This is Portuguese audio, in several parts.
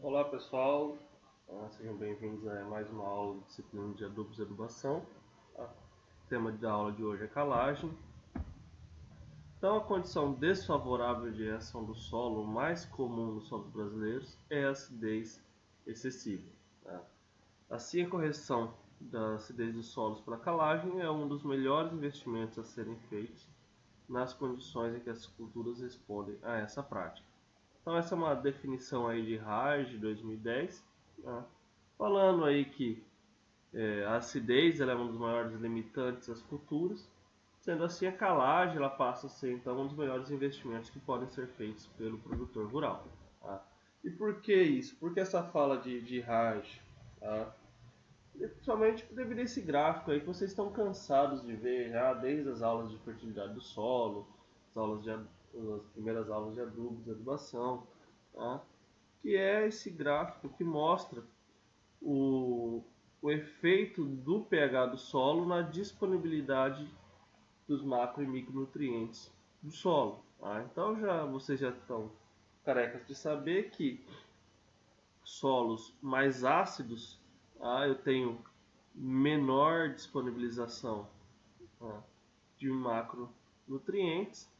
Olá pessoal, sejam bem-vindos a mais uma aula de disciplina de adubos e adubação. O tema da aula de hoje é calagem. Então, a condição desfavorável de reação do solo mais comum nos solos brasileiros é a acidez excessiva. Assim, a correção da acidez dos solos para calagem é um dos melhores investimentos a serem feitos nas condições em que as culturas respondem a essa prática. Então essa é uma definição aí de Raj de 2010, né? Falando aí que a acidez ela é um dos maiores limitantes das culturas, sendo assim a calagem ela passa a ser então um dos melhores investimentos que podem ser feitos pelo produtor rural. Tá? E por que isso? Por que essa fala de Raj? Tá? Principalmente devido a esse gráfico aí que vocês estão cansados de ver já desde as aulas de fertilidade do solo, as primeiras aulas de adubos, de adubação, tá? Que é esse gráfico que mostra o, o efeito do pH do solo na disponibilidade dos macro e micronutrientes do solo. Tá? Então vocês já estão carecas de saber que solos mais ácidos, eu tenho menor disponibilização de macronutrientes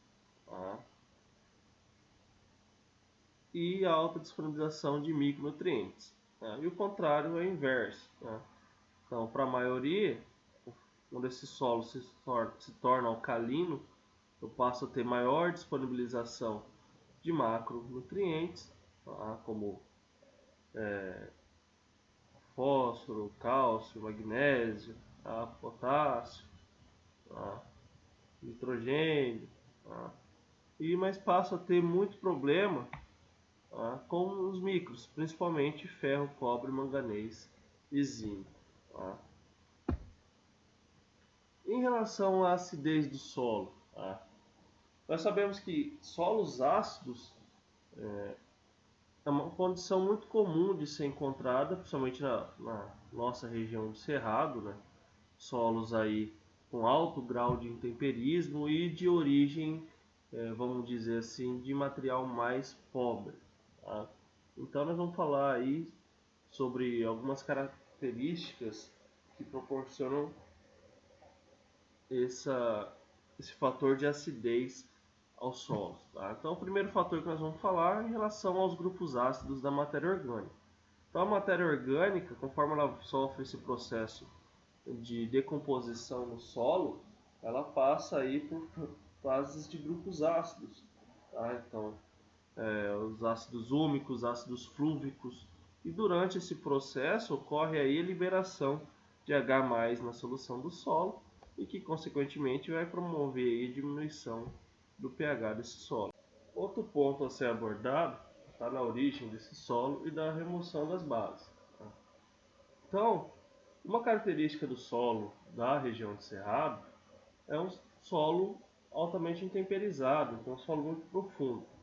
e alta disponibilização de micronutrientes. E o contrário é o inverso. Então, para a maioria, quando esse solo se torna alcalino, eu passo a ter maior disponibilização de macronutrientes, como fósforo, cálcio, magnésio, potássio, nitrogênio, mas passo a ter muito problema com os micros, principalmente ferro, cobre, manganês e zinco. Em relação à acidez do solo, nós sabemos que solos ácidos é uma condição muito comum de ser encontrada, principalmente na nossa região do Cerrado, né? Solos aí com alto grau de intemperismo e de origem, vamos dizer assim, de material mais pobre. Tá? Então nós vamos falar aí sobre algumas características que proporcionam esse fator de acidez aos solos. Tá? Então o primeiro fator que nós vamos falar é em relação aos grupos ácidos da matéria orgânica. Então a matéria orgânica, conforme ela sofre esse processo de decomposição no solo, ela passa aí por fases de grupos ácidos. Tá? Então os ácidos úmicos, ácidos flúvicos, e durante esse processo ocorre aí a liberação de H+ na solução do solo e que consequentemente vai promover aí a diminuição do pH desse solo. Outro ponto a ser abordado está na origem desse solo e da remoção das bases. Então, uma característica do solo da região de Cerrado é um solo altamente intemperizado, então um solo muito profundo.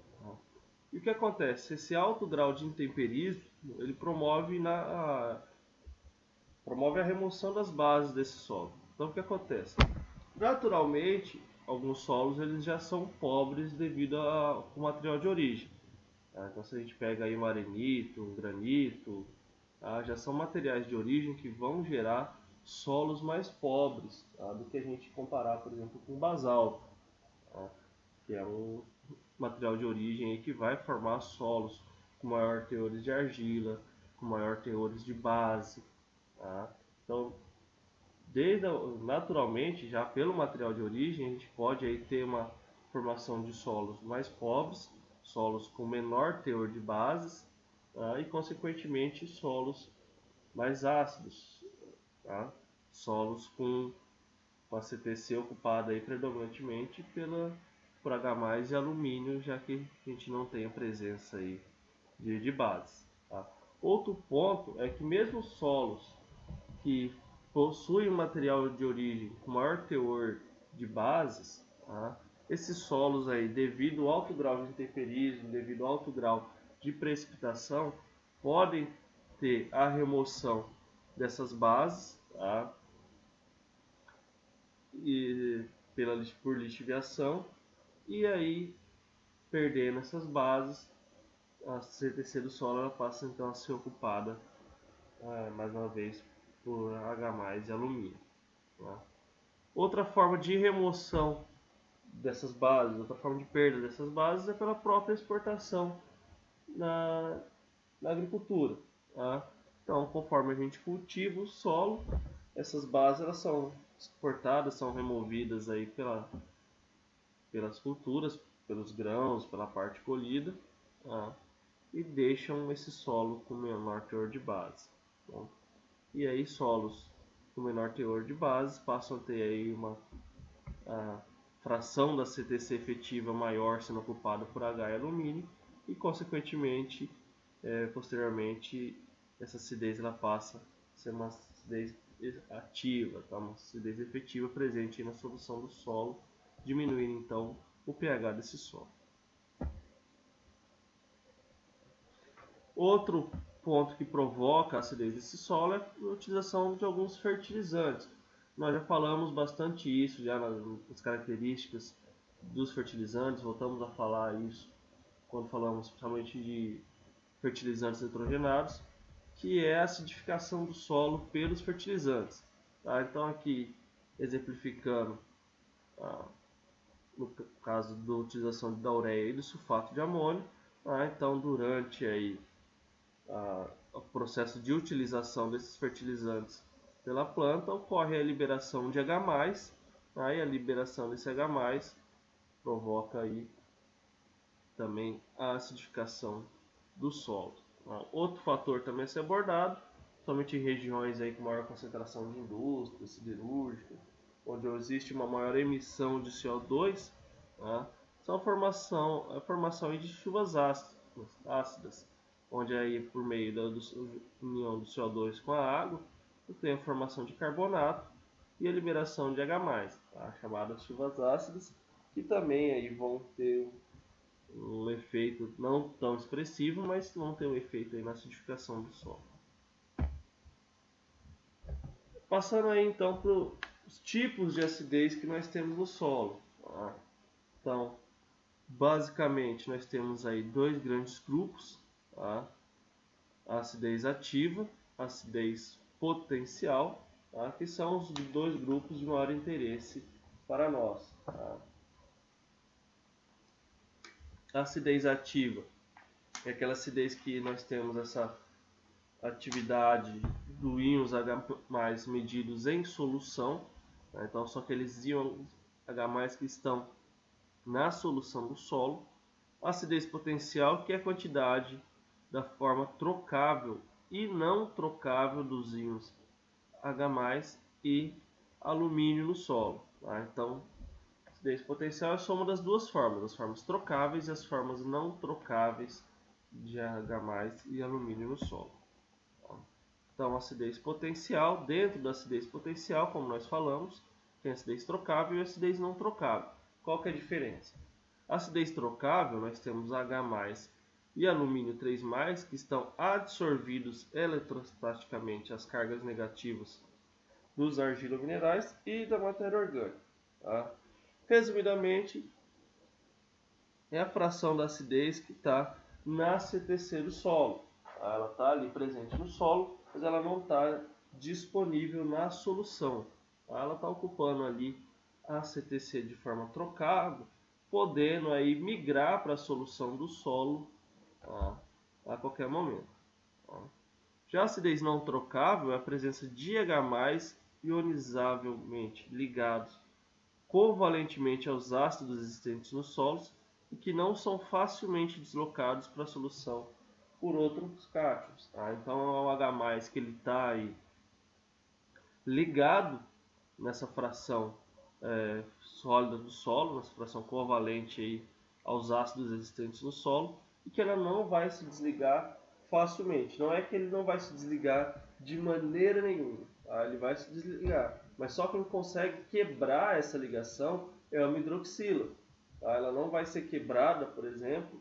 E o que acontece? Esse alto grau de intemperismo ele promove a remoção das bases desse solo. Então o que acontece? Naturalmente, alguns solos eles já são pobres devido ao material de origem. Então se a gente pega aí um arenito, um granito, já são materiais de origem que vão gerar solos mais pobres do que a gente comparar, por exemplo, com o basalto, que é um material de origem aí que vai formar solos com maior teores de argila, com maior teores de base. Então, naturalmente, já pelo material de origem, a gente pode aí ter uma formação de solos mais pobres, solos com menor teor de bases, e consequentemente solos mais ácidos, solos com a CTC ocupada aí predominantemente por H+ e alumínio, já que a gente não tem a presença aí de bases. Outro ponto é que mesmo solos que possuem material de origem com maior teor de bases, esses solos aí, devido ao alto grau de intemperismo, devido ao alto grau de precipitação, podem ter a remoção dessas bases, e por lixiviação, e aí perdendo essas bases, a CTC do solo ela passa então a ser ocupada mais uma vez por H+ e alumínio. Tá? Outra forma de remoção dessas bases, outra forma de perda dessas bases é pela própria exportação na agricultura. Tá? Então, conforme a gente cultiva o solo, essas bases elas são exportadas, são removidas aí pelas culturas, pelos grãos, pela parte colhida, tá? E deixam esse solo com menor teor de base. Tá? E aí solos com menor teor de base passam a ter aí a fração da CTC efetiva maior sendo ocupada por H e alumínio e consequentemente posteriormente essa acidez ela passa a ser uma acidez ativa, tá? Uma acidez efetiva presente na solução do solo, diminuindo então o pH desse solo. Outro ponto que provoca a acidez desse solo é a utilização de alguns fertilizantes. Nós já falamos bastante isso já nas características dos fertilizantes, voltamos a falar isso quando falamos principalmente de fertilizantes nitrogenados, que é a acidificação do solo pelos fertilizantes. Tá? Então aqui exemplificando no caso da utilização da ureia e do sulfato de amônio, tá? Então durante aí o processo de utilização desses fertilizantes pela planta ocorre a liberação de H+, tá? E a liberação desse H+ provoca aí também a acidificação do solo. Outro fator também a ser abordado, somente em regiões aí com maior concentração de indústria siderúrgica, onde existe uma maior emissão de CO2, tá? São a formação de chuvas ácidas, onde aí por meio da união do CO2 com a água, tem a formação de carbonato e a liberação de H+, tá? Chamadas chuvas ácidas, que também aí vão ter um efeito não tão expressivo, mas vão ter um efeito aí na acidificação do solo. Passando aí então para os tipos de acidez que nós temos no solo. Tá? Então, basicamente nós temos aí dois grandes grupos, tá? A acidez ativa, a acidez potencial, tá? Que são os dois grupos de maior interesse para nós. Tá? A acidez ativa é aquela acidez que nós temos essa atividade do íons H+ medidos em solução, tá? Então são aqueles íons H+ que estão na solução do solo. A acidez potencial, que é a quantidade da forma trocável e não trocável dos íons H+ e alumínio no solo. Tá? Então, a acidez potencial é a soma das duas formas, as formas trocáveis e as formas não trocáveis de H+ e alumínio no solo. Então, acidez potencial, dentro da acidez potencial, como nós falamos, tem acidez trocável e acidez não trocável. Qual que é a diferença? A acidez trocável, nós temos H+ e alumínio 3+, que estão adsorvidos eletrostaticamente às cargas negativas dos argilominerais e da matéria orgânica. Tá? Resumidamente, é a fração da acidez que está na CTC do solo. Tá? Ela está ali presente no solo, mas ela não está disponível na solução. Tá? Ela está ocupando ali a CTC de forma trocável, podendo aí migrar para a solução do solo, tá? A qualquer momento. Tá? Já a acidez não trocável é a presença de H+ ionizavelmente ligados covalentemente aos ácidos existentes nos solos e que não são facilmente deslocados para a solução por outros cátions. Tá? Então é o H+ que ele está aí ligado nessa fração sólida do solo, nessa fração covalente aí aos ácidos existentes no solo, e que ela não vai se desligar facilmente. Não é que ele não vai se desligar de maneira nenhuma, tá? Ele vai se desligar, mas só quem consegue quebrar essa ligação é a hidroxila. Tá? Ela não vai ser quebrada, por exemplo,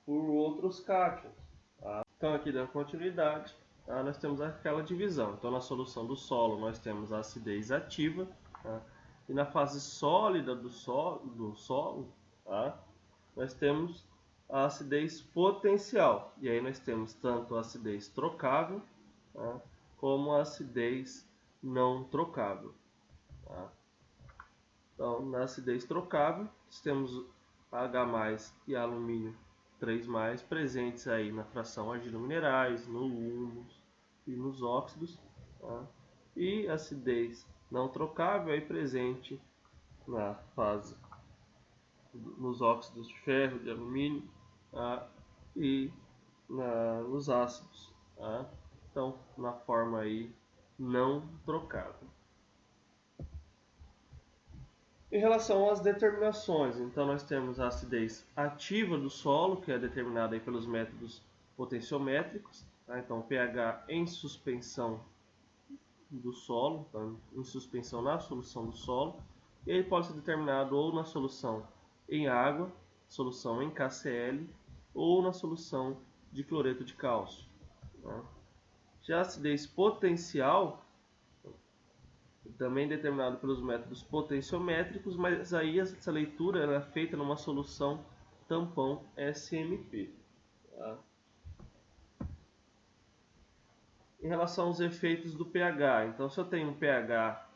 por outros cátions. Tá? Então aqui dando continuidade, tá? Nós temos aquela divisão. Então na solução do solo nós temos a acidez ativa, tá? E na fase sólida do solo, tá? Nós temos a acidez potencial. E aí nós temos tanto a acidez trocável, tá, como a acidez não trocável. Tá? Então, na acidez trocável, temos H+ e alumínio 3+ presentes aí na fração argilo-minerais, no humus e nos óxidos. Tá? E acidez não trocável aí presente na fase nos óxidos de ferro, de alumínio, tá? E nos ácidos. Tá? Então, na forma aí não trocável. Em relação às determinações, então nós temos a acidez ativa do solo, que é determinada aí pelos métodos potenciométricos. Tá? Então, pH em suspensão do solo, então, em suspensão na solução do solo. E ele pode ser determinado ou na solução em água, solução em KCl, ou na solução de cloreto de cálcio. Tá? Já a acidez potencial, também determinado pelos métodos potenciométricos, mas aí essa leitura é feita numa solução tampão SMP. Tá? Em relação aos efeitos do pH, então se eu tenho um pH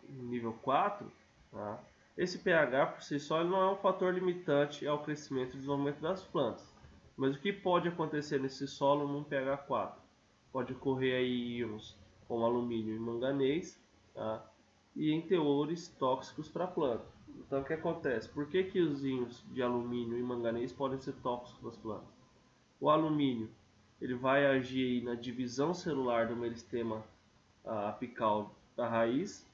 nível 4, tá? Esse pH por si só não é um fator limitante ao crescimento e desenvolvimento das plantas. Mas o que pode acontecer nesse solo num pH 4? Pode ocorrer aí íons como alumínio e manganês, tá? E em teores tóxicos para a planta. Então o que acontece? Por que os íons de alumínio e manganês podem ser tóxicos para as plantas? O alumínio ele vai agir na divisão celular do meristema apical da raiz,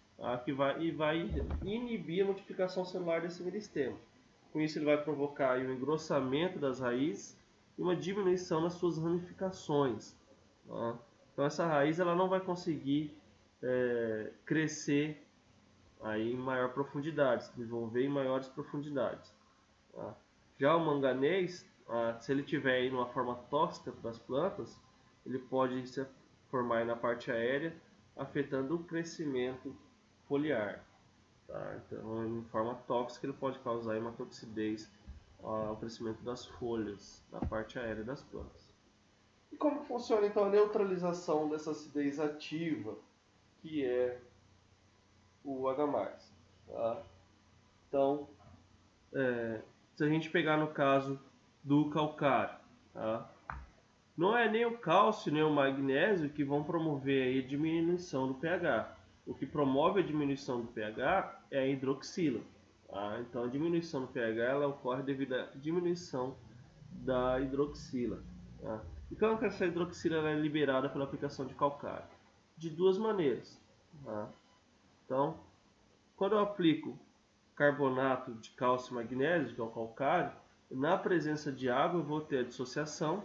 que vai inibir a multiplicação celular desse meristema. Com isso ele vai provocar um engrossamento das raízes e uma diminuição nas suas ramificações. Tá? Então essa raiz ela não vai conseguir crescer aí em maior profundidade, se desenvolver em maiores profundidades. Tá? Já o manganês, se ele tiver aí numa forma tóxica para as plantas, ele pode se formar na parte aérea, afetando o crescimento foliar. Tá? Então, em forma tóxica, ele pode causar hematoxidez ao crescimento das folhas na parte aérea das plantas. E como funciona então a neutralização dessa acidez ativa, que é o H+. Tá? Então, se a gente pegar no caso do calcário, tá? Não é nem o cálcio nem o magnésio que vão promover aí a diminuição do pH. O que promove a diminuição do pH é a hidroxila. Tá? Então a diminuição do pH ela ocorre devido à diminuição da hidroxila. Tá? E como que essa hidroxila é liberada pela aplicação de calcário? De duas maneiras. Tá? Então, quando eu aplico carbonato de cálcio e magnésio, que é o calcário, na presença de água eu vou ter a dissociação,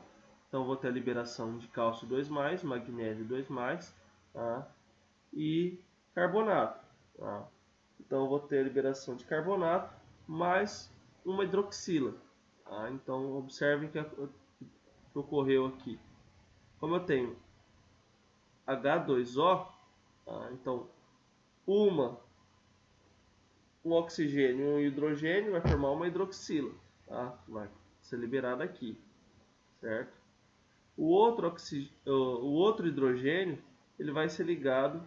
então eu vou ter a liberação de cálcio 2+, magnésio 2+, tá? E carbonato. Tá? Então eu vou ter a liberação de carbonato mais uma hidroxila. Tá? Então observem que ocorreu aqui. Como eu tenho H2O, tá? Então um oxigênio e um hidrogênio vai formar uma hidroxila, tá? Vai ser liberada aqui, certo? O outro hidrogênio ele vai ser ligado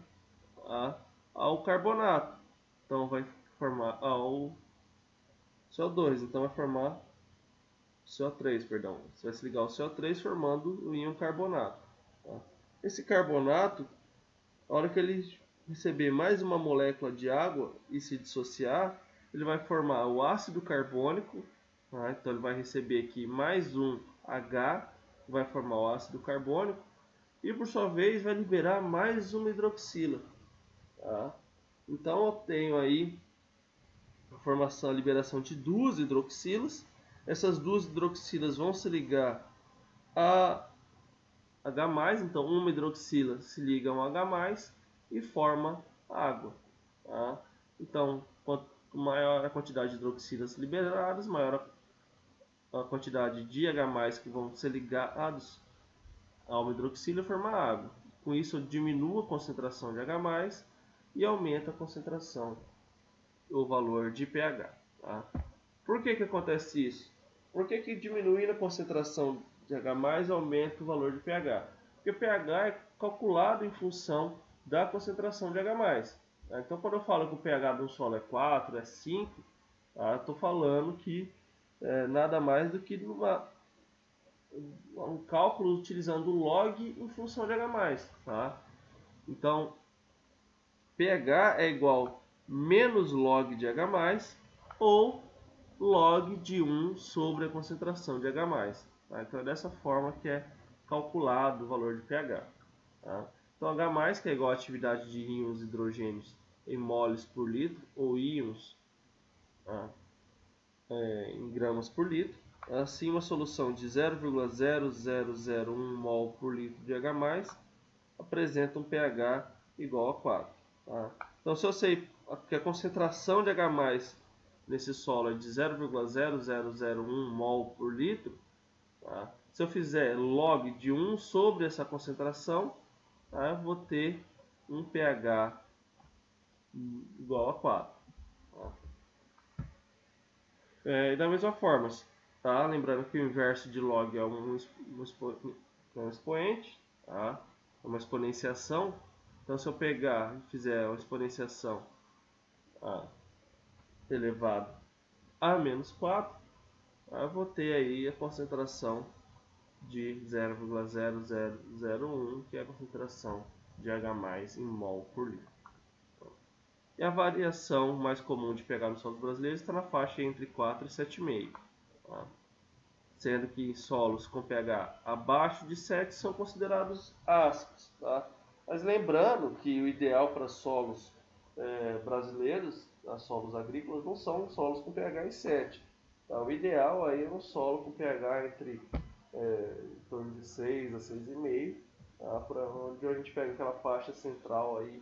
ao carbonato, então vai formar ao CO2, então vai formar CO3, perdão. Você vai se ligar ao CO3 formando o íon carbonato. Tá? Esse carbonato, a hora que ele receber mais uma molécula de água e se dissociar, ele vai formar o ácido carbônico, tá? Então ele vai receber aqui mais um H, vai formar o ácido carbônico, e por sua vez vai liberar mais uma hidroxila. Tá? Então eu tenho aí a liberação de duas hidroxilas, essas duas hidroxilas vão se ligar a H+, então uma hidroxila se liga a um H+, e forma água. Tá? Então, quanto maior a quantidade de hidroxilas liberadas, maior a quantidade de H+, que vão ser ligados a uma hidroxila e formar água. Com isso, eu diminuo a concentração de H+, e aumenta a concentração, o valor de pH. Tá? Por que acontece isso? Por que diminuindo a concentração de H+, aumenta o valor de pH? Porque pH é calculado em função da concentração de H+. Então, quando eu falo que o pH de um solo é 4, é 5, estou falando que é nada mais do que um cálculo utilizando o log em função de H+. Então, pH é igual menos log de H+, ou log de 1 sobre a concentração de H+. Então é dessa forma que é calculado o valor de pH. Então H+, que é igual à atividade de íons hidrogênios em moles por litro, ou íons em gramas por litro. Assim, uma solução de 0,0001 mol por litro de H+, apresenta um pH igual a 4. Então, se eu sei que a concentração de H+ nesse solo é de 0,0001 mol por litro, se eu fizer log de 1 sobre essa concentração, eu vou ter um pH igual a 4. E da mesma forma, lembrando que o inverso de log é um expoente, é uma exponenciação. Então, se eu pegar e fizer uma exponenciação elevado a menos 4, eu vou ter aí a concentração de 0,0001, que é a concentração de H+ em mol por litro. E a variação mais comum de pH nos solos brasileiros está na faixa entre 4 e 7,5. Sendo que solos com pH abaixo de 7 são considerados ácidos. Mas lembrando que o ideal para solos brasileiros, solos agrícolas, não são solos com pH em 7. O ideal aí é um solo com pH entre em torno de 6 a 6,5, para onde a gente pega aquela faixa central aí,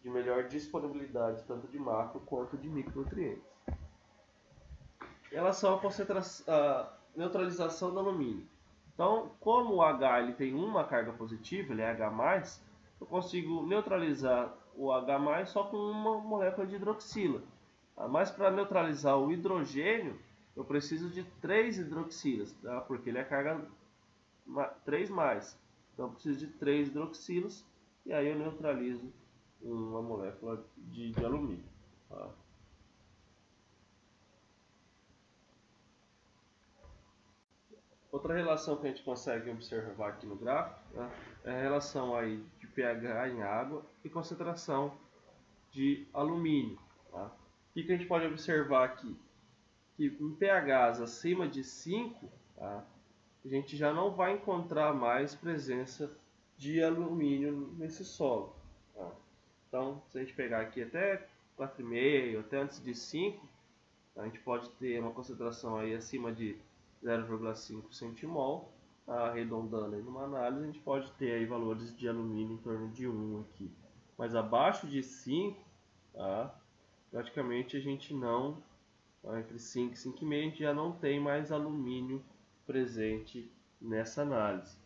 de melhor disponibilidade tanto de macro quanto de micronutrientes. Em relação à neutralização do alumínio. Então, como o H ele tem uma carga positiva, ele é H+, eu consigo neutralizar o H+ só com uma molécula de hidroxila. Mas para neutralizar o hidrogênio, eu preciso de 3 hidroxilas, porque ele é carga 3+. Então eu preciso de 3 hidroxilas e aí eu neutralizo uma molécula de alumínio. Outra relação que a gente consegue observar aqui no gráfico é a relação aí de pH em água e concentração de alumínio. O que a gente pode observar aqui? Que em pHs acima de 5, a gente já não vai encontrar mais presença de alumínio nesse solo. Então, se a gente pegar aqui até 4,5, até antes de 5, a gente pode ter uma concentração aí acima de 0,5 centimol, arredondando aí numa análise, a gente pode ter aí valores de alumínio em torno de 1 aqui. Mas abaixo de 5, praticamente a gente não, entre 5 e 5,5, a gente já não tem mais alumínio presente nessa análise.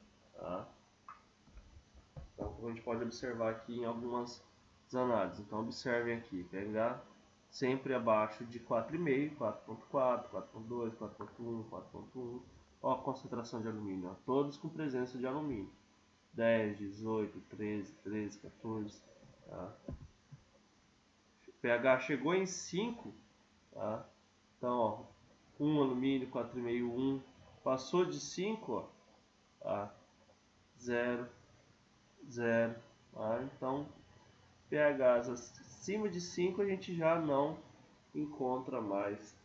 Então, como a gente pode observar aqui em algumas análises. Então, observem aqui, pegar sempre abaixo de 4,5, 4,4, 4,2, 4,1, 4,1. Ó a concentração de alumínio, todos com presença de alumínio. 10, 18, 13, 13, 14. pH chegou em 5, então 1 alumínio, 4,5, 1. Passou de 5, 0, 0. Então, pHs acima de 5 a gente já não encontra mais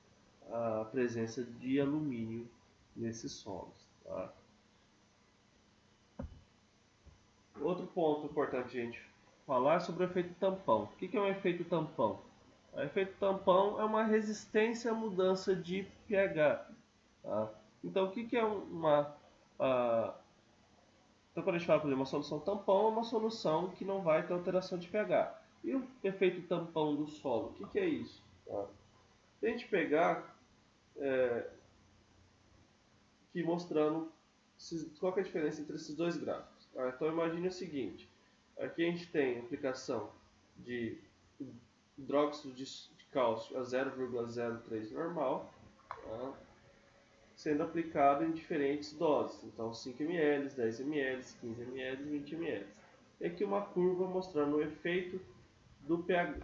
a presença de alumínio nesses solos. Outro ponto importante a gente falar é sobre o efeito tampão. O que é um efeito tampão? O efeito tampão é uma resistência à mudança de pH. Então, o que é uma... Então, quando a gente fala, por exemplo, uma solução tampão, é uma solução que não vai ter alteração de pH. E o efeito tampão do solo? O que é isso? Se a gente pegar aqui mostrando qual é a diferença entre esses dois gráficos. Então, imagine o seguinte. Aqui a gente tem a aplicação de hidróxido de cálcio a 0,03 normal. sendo aplicado em diferentes doses. Então 5 ml, 10 ml, 15 ml, 20 ml. E aqui uma curva mostrando o efeito do pH,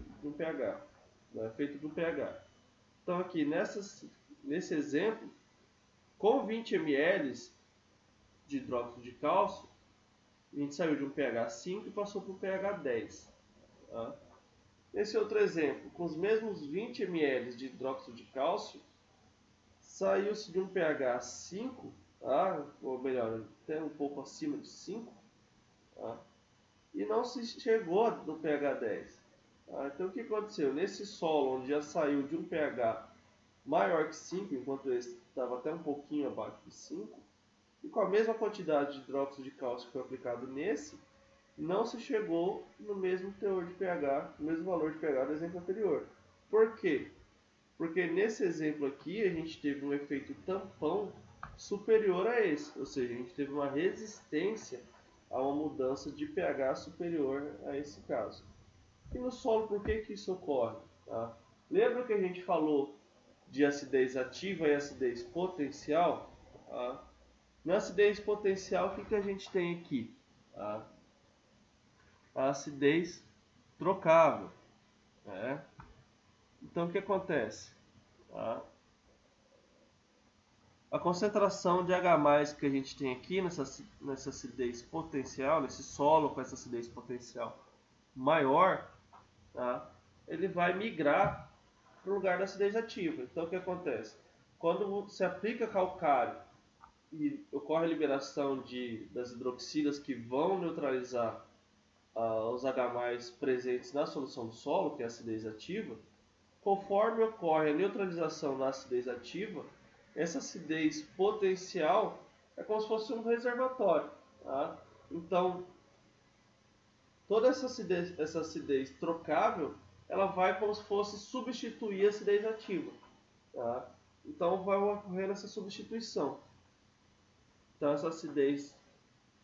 o efeito do pH. Então aqui nesse exemplo, com 20 ml de hidróxido de cálcio, a gente saiu de um pH 5 e passou para o pH 10. Tá? Nesse outro exemplo, com os mesmos 20 ml de hidróxido de cálcio, saiu-se de um pH 5, tá? Ou melhor, até um pouco acima de 5, tá? E não se chegou no pH 10. Tá? Então o que aconteceu? Nesse solo, onde já saiu de um pH maior que 5, enquanto esse estava até um pouquinho abaixo de 5, e com a mesma quantidade de hidróxido de cálcio que foi aplicado nesse, não se chegou no mesmo teor de pH, no mesmo valor de pH do exemplo anterior. Por quê? Porque nesse exemplo aqui a gente teve um efeito tampão superior a esse, ou seja, a gente teve uma resistência a uma mudança de pH superior a esse caso. E no solo, por que isso ocorre? Tá? Lembra que a gente falou de acidez ativa e acidez potencial? Tá? Na acidez potencial, o que a gente tem aqui? Tá? A acidez trocável. Né? Então, o que acontece? Tá? A concentração de H+, que a gente tem aqui nessa acidez potencial, nesse solo com essa acidez potencial maior, tá? Ele vai migrar para o lugar da acidez ativa. Então, o que acontece? Quando se aplica calcário e ocorre a liberação das hidroxilas que vão neutralizar os H+ presentes na solução do solo, que é a acidez ativa, conforme ocorre a neutralização da acidez ativa, essa acidez potencial é como se fosse um reservatório. Tá? Então, toda essa acidez trocável, ela vai como se fosse substituir a acidez ativa. Tá? Então, vai ocorrer essa substituição. Então, essa acidez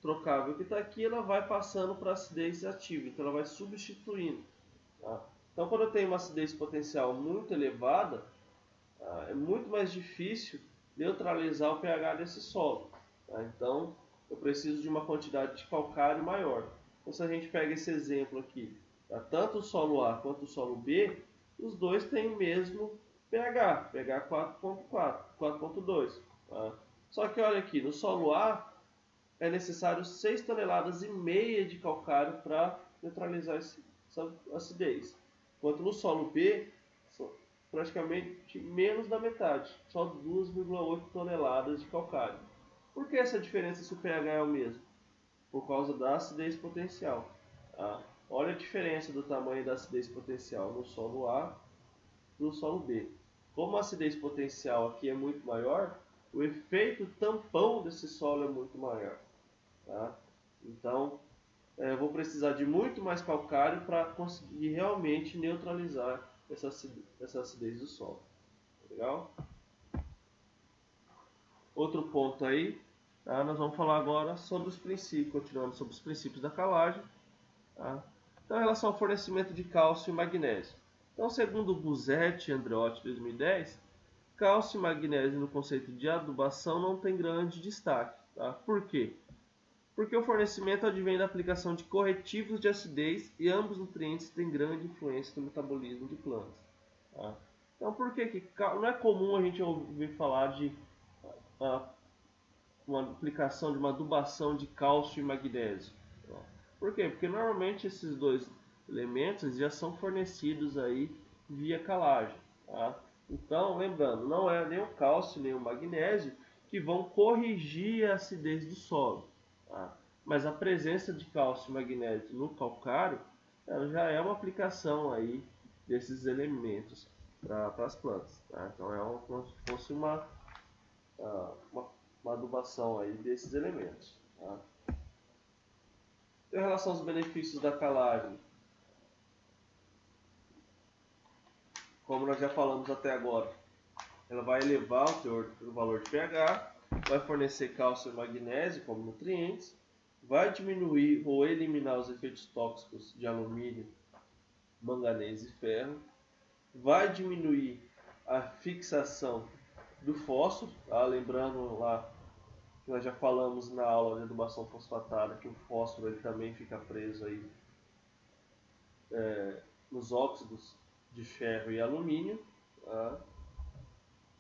trocável que está aqui, ela vai passando para a acidez ativa. Então, ela vai substituindo. Tá? Então, quando eu tenho uma acidez potencial muito elevada, é muito mais difícil neutralizar o pH desse solo. Tá? Então, eu preciso de uma quantidade de calcário maior. Então, se a gente pega esse exemplo aqui, tá? Tanto o solo A quanto o solo B, os dois têm o mesmo pH, pH 4.4, 4.2. Tá? Só que olha aqui, no solo A é necessário 6 toneladas e meia de calcário para neutralizar essa acidez. Enquanto no solo B, praticamente menos da metade, só 2,8 toneladas de calcário. Por que essa diferença se o pH é o mesmo? Por causa da acidez potencial. Tá? Olha a diferença do tamanho da acidez potencial no solo A e no solo B. Como a acidez potencial aqui é muito maior, o efeito tampão desse solo é muito maior. Tá? Então, eu vou precisar de muito mais calcário para conseguir realmente neutralizar essa acidez do solo. Legal? Outro ponto aí, tá? Nós vamos falar agora sobre os princípios, continuando sobre os princípios da calagem. Tá? Então, em relação ao fornecimento de cálcio e magnésio. Então, segundo Busetti e Andreotti, 2010, cálcio e magnésio no conceito de adubação não tem grande destaque. Tá? Por quê? Porque o fornecimento advém da aplicação de corretivos de acidez e ambos nutrientes têm grande influência no metabolismo de plantas. Tá? Então, por que não é comum a gente ouvir falar de uma aplicação de uma adubação de cálcio e magnésio? Tá? Por quê? Porque normalmente esses dois elementos já são fornecidos aí via calagem. Tá? Então, lembrando, não é nem o cálcio nem o magnésio que vão corrigir a acidez do solo. Tá? Mas a presença de cálcio e magnésio no calcário já é uma aplicação aí desses elementos para as plantas. Tá? Então é como se fosse uma adubação aí desses elementos. Tá? Em relação aos benefícios da calagem, como nós já falamos até agora, ela vai elevar o valor de pH, vai fornecer cálcio e magnésio como nutrientes, vai diminuir ou eliminar os efeitos tóxicos de alumínio, manganês e ferro, vai diminuir a fixação do fósforo, tá? Lembrando lá que nós já falamos na aula de adubação fosfatada que o fósforo ele também fica preso aí, nos óxidos de ferro e alumínio. Tá?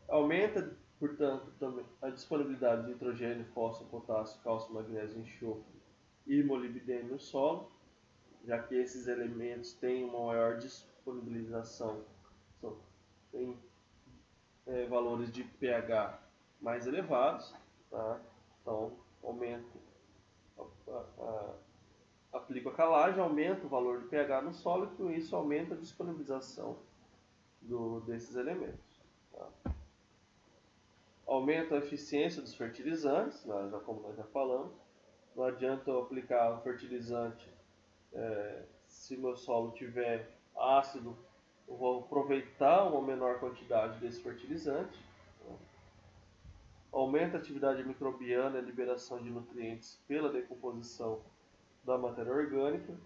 Aumenta, portanto, também a disponibilidade de nitrogênio, fósforo, potássio, cálcio, magnésio, enxofre e molibdênio no solo, já que esses elementos têm uma maior disponibilização, têm valores de pH mais elevados, tá? Então aplica a calagem, aumenta o valor de pH no solo e com isso aumenta a disponibilização desses elementos. Tá? Aumenta a eficiência dos fertilizantes, como nós já falamos. Não adianta eu aplicar um fertilizante se meu solo tiver ácido, eu vou aproveitar uma menor quantidade desse fertilizante. Aumenta a atividade microbiana e a liberação de nutrientes pela decomposição da matéria orgânica.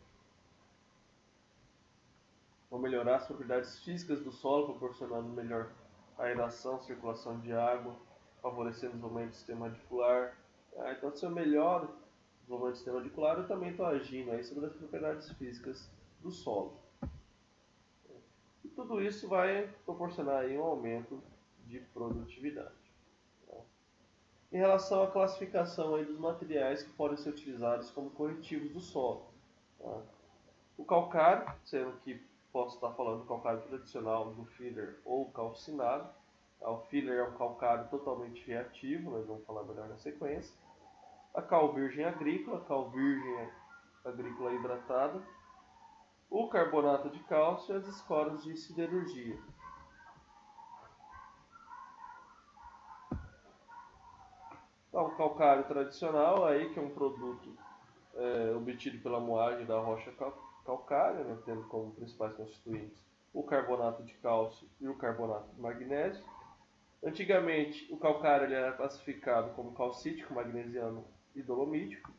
Vão melhorar as propriedades físicas do solo, proporcionando melhor aeração, circulação de água, favorecendo o desenvolvimento do sistema radicular. Então, se eu melhoro o desenvolvimento do sistema radicular, eu também estou agindo aí sobre as propriedades físicas do solo. E tudo isso vai proporcionar aí um aumento de produtividade. Em relação à classificação aí dos materiais que podem ser utilizados como corretivos do solo. Tá? O calcário, sendo que posso estar falando do calcário tradicional, do filler ou calcinado. O filler é um calcário totalmente reativo, nós vamos falar melhor na sequência. A cal virgem agrícola hidratada. O carbonato de cálcio e as escoras de siderurgia. Então, o calcário tradicional, aí, que é um produto obtido pela moagem da rocha calcária, né, tendo como principais constituintes o carbonato de cálcio e o carbonato de magnésio. Antigamente, o calcário ele era classificado como calcítico, magnesiano e dolomítico.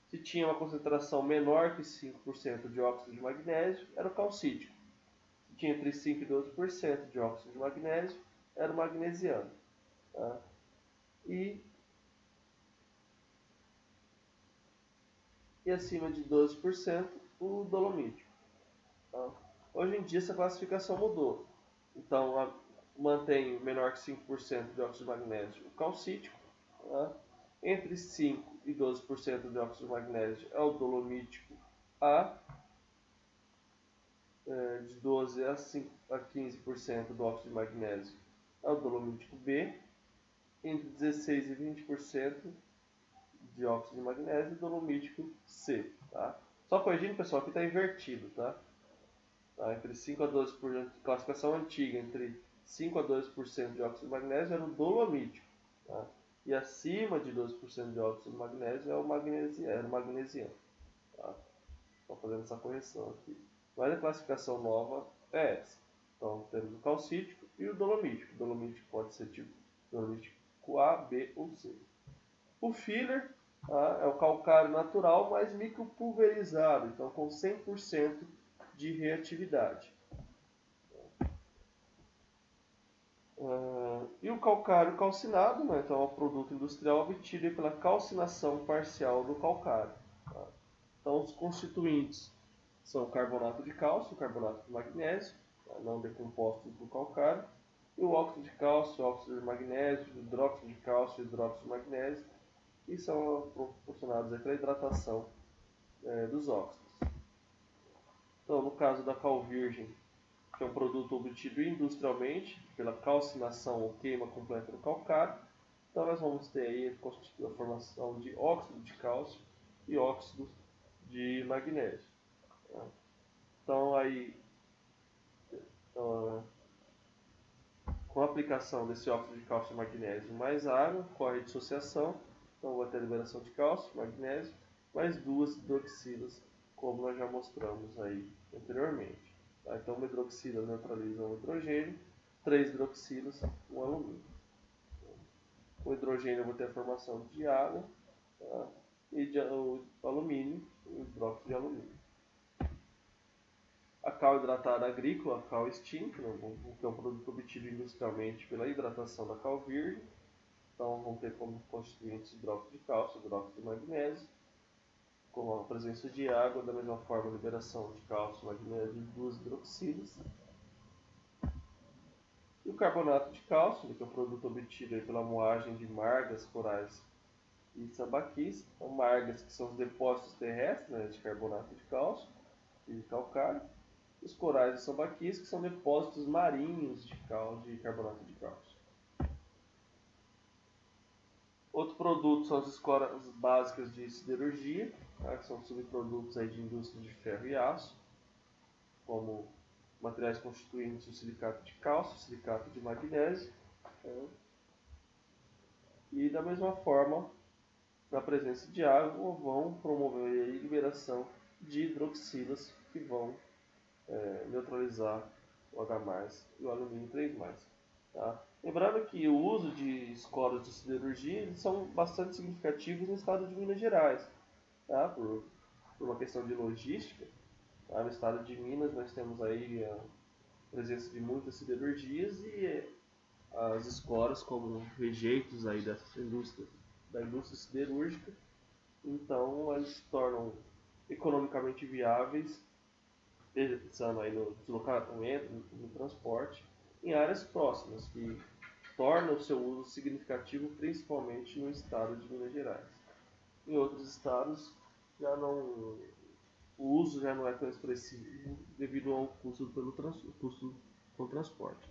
Se tinha uma concentração menor que 5% de óxido de magnésio, era o calcítico. Se tinha entre 5% e 12% de óxido de magnésio, era o magnesiano. Tá? E acima de 12% o dolomítico. Tá? Hoje em dia essa classificação mudou. Então mantém menor que 5% de óxido de magnésio o calcítico. Tá? Entre 5% e 12% de óxido de magnésio é o dolomítico A. De 12% a 15% do óxido de magnésio é o dolomítico B. Entre 16% e 20% de óxido de magnésio e dolomítico C. Tá? Só corrigindo, pessoal, aqui está invertido. Tá? Entre 5% a 12%, classificação antiga, entre 5% a 12% de óxido de magnésio era o dolomítico. Tá? E acima de 12% de óxido de magnésio era o magnesiano. Tá? Estou fazendo essa correção aqui. Mas a classificação nova é essa. Então temos o calcítico e o dolomítico. O dolomítico pode ser tipo dolomítico A, B ou C. O filler é o calcário natural, mas micropulverizado, então com 100% de reatividade. E o calcário calcinado, né? Então é um produto industrial obtido pela calcinação parcial do calcário. Tá? Então os constituintes são o carbonato de cálcio, o carbonato de magnésio, tá? Não decompostos do calcário, e o óxido de cálcio, o óxido de magnésio, o hidróxido de cálcio e o hidróxido de magnésio, que são proporcionados pela hidratação dos óxidos. Então, no caso da cal virgem, que é um produto obtido industrialmente pela calcinação ou queima completa do calcário, então nós vamos ter aí a formação de óxido de cálcio e óxido de magnésio. Então aí, com a aplicação desse óxido de cálcio e magnésio mais água, ocorre a dissociação, então vai ter a liberação de cálcio, magnésio, mais duas hidroxilas, como nós já mostramos aí anteriormente. Tá? Então uma hidroxila neutraliza um hidrogênio, 3 hidroxilas, um alumínio. O hidrogênio eu vou ter a formação de água, tá? E o alumínio, o hidróxido de alumínio. A cal hidratada agrícola, a cal steam, que é um produto obtido industrialmente pela hidratação da cal virgem. Então, vão ter como constituintes hidróxido de cálcio, hidróxido de magnésio, com a presença de água, da mesma forma, a liberação de cálcio, magnésio e duas hidroxilas. E o carbonato de cálcio, que é um produto obtido pela moagem de margas, corais e sambaquis. Então, margas, que são os depósitos terrestres, né, de carbonato de cálcio e calcário. Os corais e sambaquis, que são depósitos marinhos de carbonato de cálcio. Outro produto são as escoras básicas de siderurgia, tá, que são subprodutos aí de indústria de ferro e aço, como materiais constituintes o silicato de cálcio, silicato de magnésio. Tá? E da mesma forma, na presença de água, vão promover a liberação de hidroxilas que vão neutralizar o H+, e o alumínio 3+. Tá? Lembrando que o uso de escoras de siderurgia eles são bastante significativos no estado de Minas Gerais, tá? por uma questão de logística. Tá? No estado de Minas nós temos aí a presença de muitas siderurgias e as escoras como rejeitos aí dessa indústria, da indústria siderúrgica. Então eles se tornam economicamente viáveis, pensando aí no deslocamento, no transporte, em áreas próximas, que torna o seu uso significativo principalmente no estado de Minas Gerais. Em outros estados, já não, o uso já não é tão expressivo devido ao custo com o transporte.